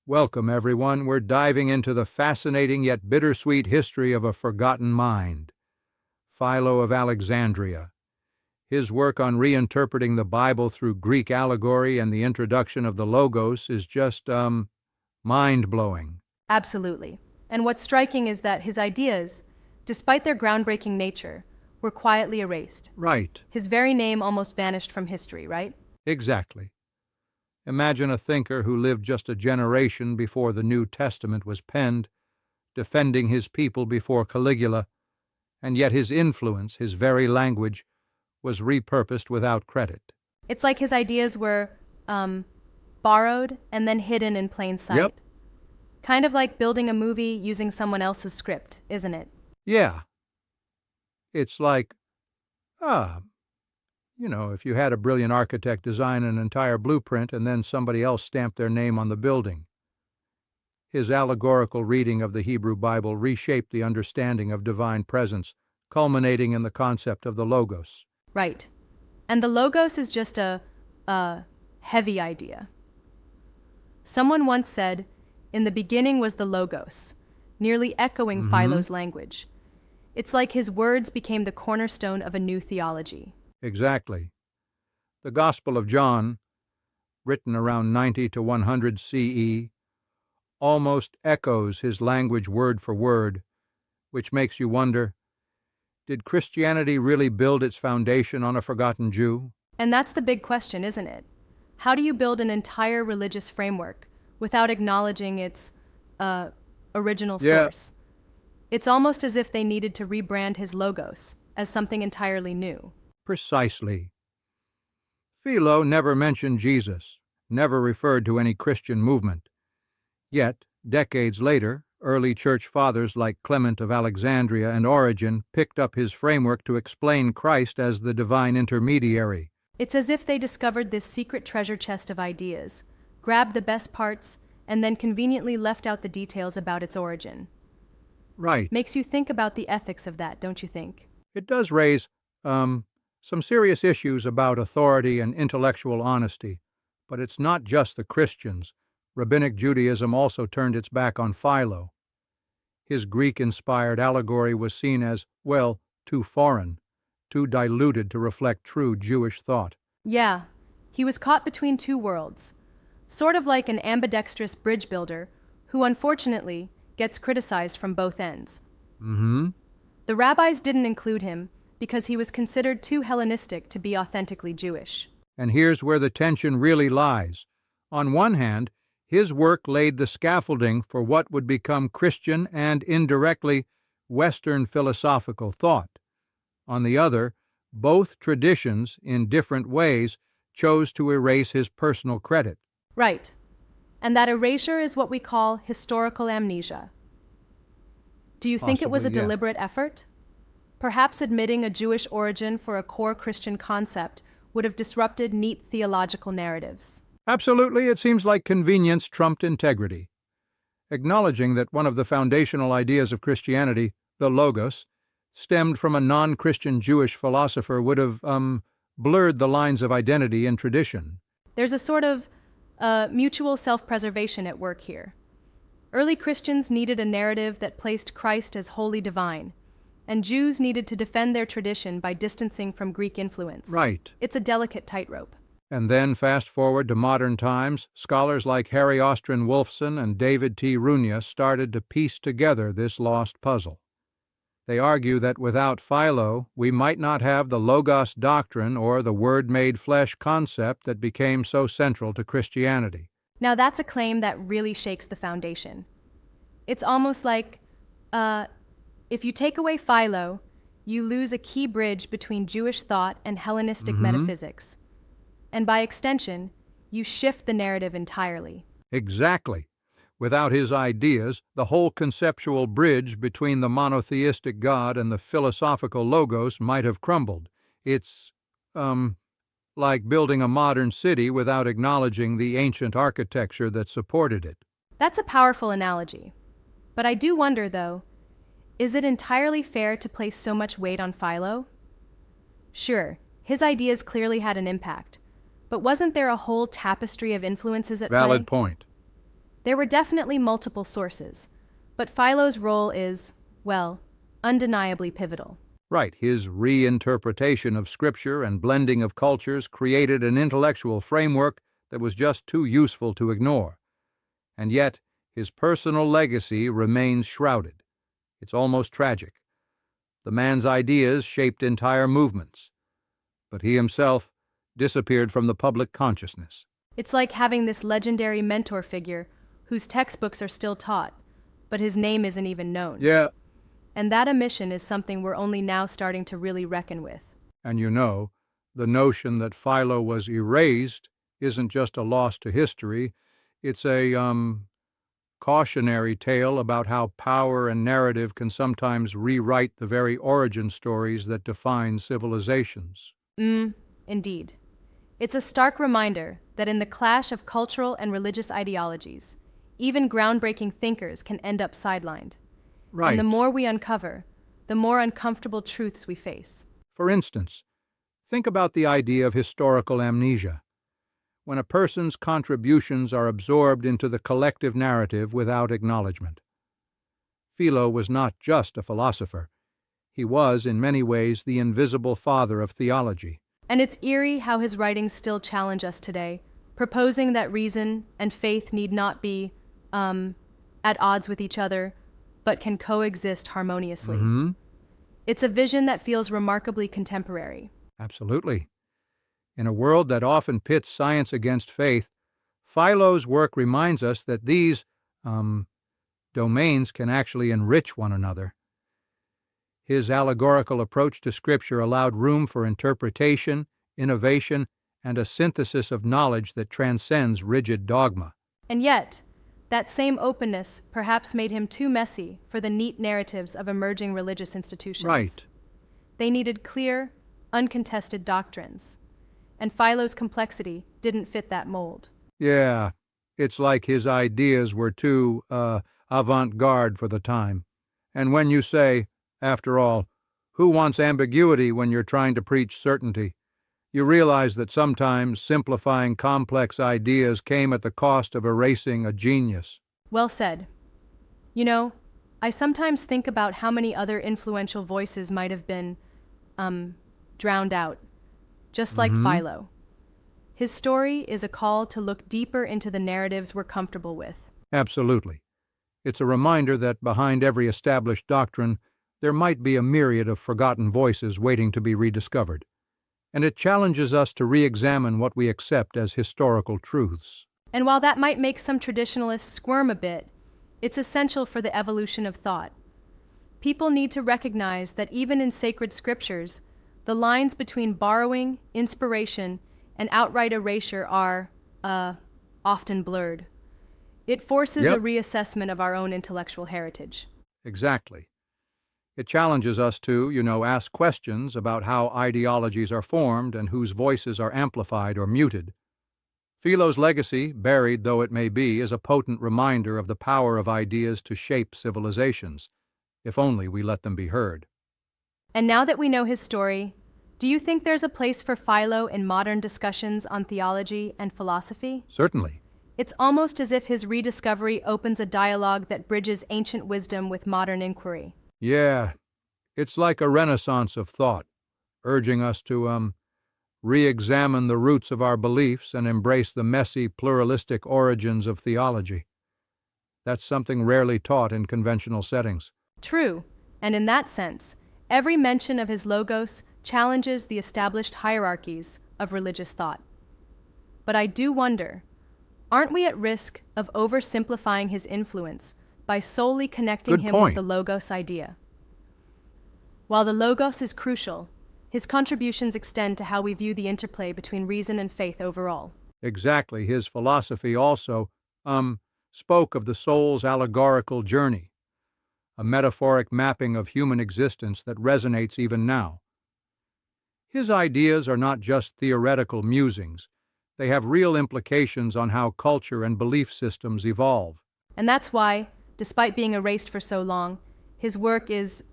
Welcome, everyone. We're diving into the fascinating yet bittersweet history of a forgotten mind, Philo of Alexandria. His work on reinterpreting the Bible through Greek allegory and the introduction of the Logos is just, mind-blowing. Absolutely. And what's striking is that his ideas, despite their groundbreaking nature, were quietly erased. Right. His very name almost vanished from history, right? Exactly. Imagine a thinker who lived just a generation before the New Testament was penned, defending his people before Caligula, and yet his influence, his very language, was repurposed without credit. It's like his ideas were, borrowed and then hidden in plain sight. Yep. Kind of like building a movie using someone else's script, isn't it? Yeah. It's like, if you had a brilliant architect design an entire blueprint and then somebody else stamped their name on the building. His allegorical reading of the Hebrew Bible reshaped the understanding of divine presence, culminating in the concept of the Logos. Right. And the Logos is just a heavy idea. Someone once said, "In the beginning was the Logos," nearly echoing Philo's language. It's like his words became the cornerstone of a new theology. Exactly. The Gospel of John, written around 90 to 100 CE, almost echoes his language word for word, which makes you wonder, did Christianity really build its foundation on a forgotten Jew? And that's the big question, isn't it? How do you build an entire religious framework without acknowledging its original source? It's almost as if they needed to rebrand his Logos as something entirely new. Precisely. Philo never mentioned Jesus, never referred to any Christian movement. Yet, decades later, early church fathers like Clement of Alexandria and Origen picked up his framework to explain Christ as the divine intermediary. It's as if they discovered this secret treasure chest of ideas, grabbed the best parts, and then conveniently left out the details about its origin. Right. Makes you think about the ethics of that, don't you think? It does raise, some serious issues about authority and intellectual honesty, but it's not just the Christians. Rabbinic Judaism also turned its back on Philo. His Greek-inspired allegory was seen as, too foreign, too diluted to reflect true Jewish thought. Yeah, he was caught between two worlds, sort of like an ambidextrous bridge builder who, unfortunately, gets criticized from both ends. The rabbis didn't include him because he was considered too Hellenistic to be authentically Jewish. And here's where the tension really lies. On one hand, his work laid the scaffolding for what would become Christian and, indirectly, Western philosophical thought. On the other, both traditions, in different ways, chose to erase his personal credit. Right. And that erasure is what we call historical amnesia. Do you think it was a Possibly, yeah. deliberate effort? Perhaps admitting a Jewish origin for a core Christian concept would have disrupted neat theological narratives. Absolutely, it seems like convenience trumped integrity. Acknowledging that one of the foundational ideas of Christianity, the Logos, stemmed from a non-Christian Jewish philosopher would have, blurred the lines of identity and tradition. There's a sort of mutual self-preservation at work here. Early Christians needed a narrative that placed Christ as wholly divine, and Jews needed to defend their tradition by distancing from Greek influence. Right. It's a delicate tightrope. And then, fast forward to modern times, scholars like Harry Austryn Wolfson and David T. Runia started to piece together this lost puzzle. They argue that without Philo, we might not have the Logos doctrine or the Word-made-flesh concept that became so central to Christianity. Now that's a claim that really shakes the foundation. It's almost like, if you take away Philo, you lose a key bridge between Jewish thought and Hellenistic metaphysics. And by extension, you shift the narrative entirely. Exactly. Without his ideas, the whole conceptual bridge between the monotheistic God and the philosophical Logos might have crumbled. It's, like building a modern city without acknowledging the ancient architecture that supported it. That's a powerful analogy. But I do wonder, though, is it entirely fair to place so much weight on Philo? Sure, his ideas clearly had an impact, but wasn't there a whole tapestry of influences at play? Valid point. There were definitely multiple sources, but Philo's role is, well, undeniably pivotal. Right, his reinterpretation of Scripture and blending of cultures created an intellectual framework that was just too useful to ignore. And yet, his personal legacy remains shrouded. It's almost tragic. The man's ideas shaped entire movements, but he himself disappeared from the public consciousness. It's like having this legendary mentor figure whose textbooks are still taught, but his name isn't even known. Yeah. And that omission is something we're only now starting to really reckon with. And the notion that Philo was erased isn't just a loss to history, it's a cautionary tale about how power and narrative can sometimes rewrite the very origin stories that define civilizations. Indeed. It's a stark reminder that in the clash of cultural and religious ideologies, even groundbreaking thinkers can end up sidelined. Right. And the more we uncover, the more uncomfortable truths we face. For instance, think about the idea of historical amnesia. When a person's contributions are absorbed into the collective narrative without acknowledgement. Philo was not just a philosopher. He was, in many ways, the invisible father of theology. And it's eerie how his writings still challenge us today, proposing that reason and faith need not be, at odds with each other, but can coexist harmoniously. It's a vision that feels remarkably contemporary. Absolutely. In a world that often pits science against faith, Philo's work reminds us that these domains can actually enrich one another. His allegorical approach to Scripture allowed room for interpretation, innovation, and a synthesis of knowledge that transcends rigid dogma. And yet, that same openness perhaps made him too messy for the neat narratives of emerging religious institutions. Right. They needed clear, uncontested doctrines. And Philo's complexity didn't fit that mold. Yeah, it's like his ideas were too avant-garde for the time. And when you say, after all, who wants ambiguity when you're trying to preach certainty? You realize that sometimes simplifying complex ideas came at the cost of erasing a genius. Well said. You know, I sometimes think about how many other influential voices might have been, drowned out, just like Philo. His story is a call to look deeper into the narratives we're comfortable with. Absolutely. It's a reminder that behind every established doctrine, there might be a myriad of forgotten voices waiting to be rediscovered. And it challenges us to re-examine what we accept as historical truths. And while that might make some traditionalists squirm a bit, it's essential for the evolution of thought. People need to recognize that even in sacred scriptures, the lines between borrowing, inspiration, and outright erasure are, often blurred. It forces a reassessment of our own intellectual heritage. Exactly. It challenges us to, ask questions about how ideologies are formed and whose voices are amplified or muted. Philo's legacy, buried though it may be, is a potent reminder of the power of ideas to shape civilizations, if only we let them be heard. And now that we know his story, do you think there's a place for Philo in modern discussions on theology and philosophy? Certainly. It's almost as if his rediscovery opens a dialogue that bridges ancient wisdom with modern inquiry. Yeah, it's like a renaissance of thought, urging us to re-examine the roots of our beliefs and embrace the messy, pluralistic origins of theology. That's something rarely taught in conventional settings. True, and in that sense, every mention of his logos challenges the established hierarchies of religious thought. But I do wonder, aren't we at risk of oversimplifying his influence by solely connecting him with the logos idea? While the logos is crucial, his contributions extend to how we view the interplay between reason and faith overall. Exactly. His philosophy also spoke of the soul's allegorical journey, a metaphoric mapping of human existence that resonates even now. His ideas are not just theoretical musings. They have real implications on how culture and belief systems evolve. And that's why, despite being erased for so long, his work is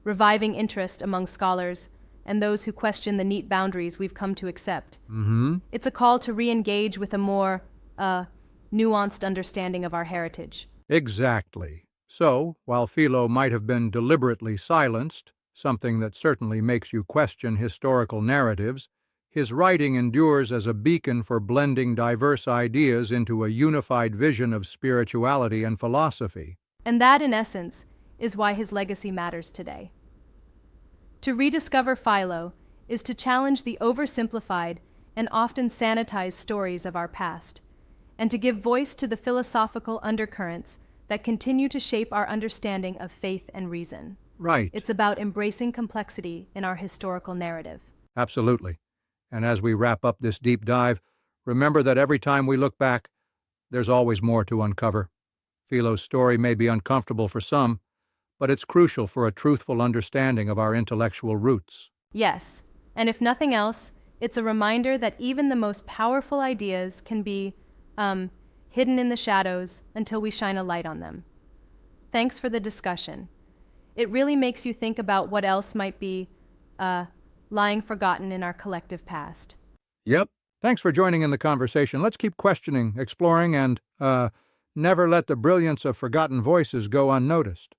reviving interest among scholars and those who question the neat boundaries we've come to accept. It's a call to re-engage with a more nuanced understanding of our heritage. Exactly. So, while Philo might have been deliberately silenced, something that certainly makes you question historical narratives, his writing endures as a beacon for blending diverse ideas into a unified vision of spirituality and philosophy. And that, in essence, is why his legacy matters today. To rediscover Philo is to challenge the oversimplified and often sanitized stories of our past, and to give voice to the philosophical undercurrents that continue to shape our understanding of faith and reason. Right. It's about embracing complexity in our historical narrative. Absolutely. And as we wrap up this deep dive, remember that every time we look back, there's always more to uncover. Philo's story may be uncomfortable for some, but it's crucial for a truthful understanding of our intellectual roots. Yes, and if nothing else, it's a reminder that even the most powerful ideas can be, hidden in the shadows until we shine a light on them. Thanks for the discussion. It really makes you think about what else might be, lying forgotten in our collective past. Yep. Thanks for joining in the conversation. Let's keep questioning, exploring, and, never let the brilliance of forgotten voices go unnoticed.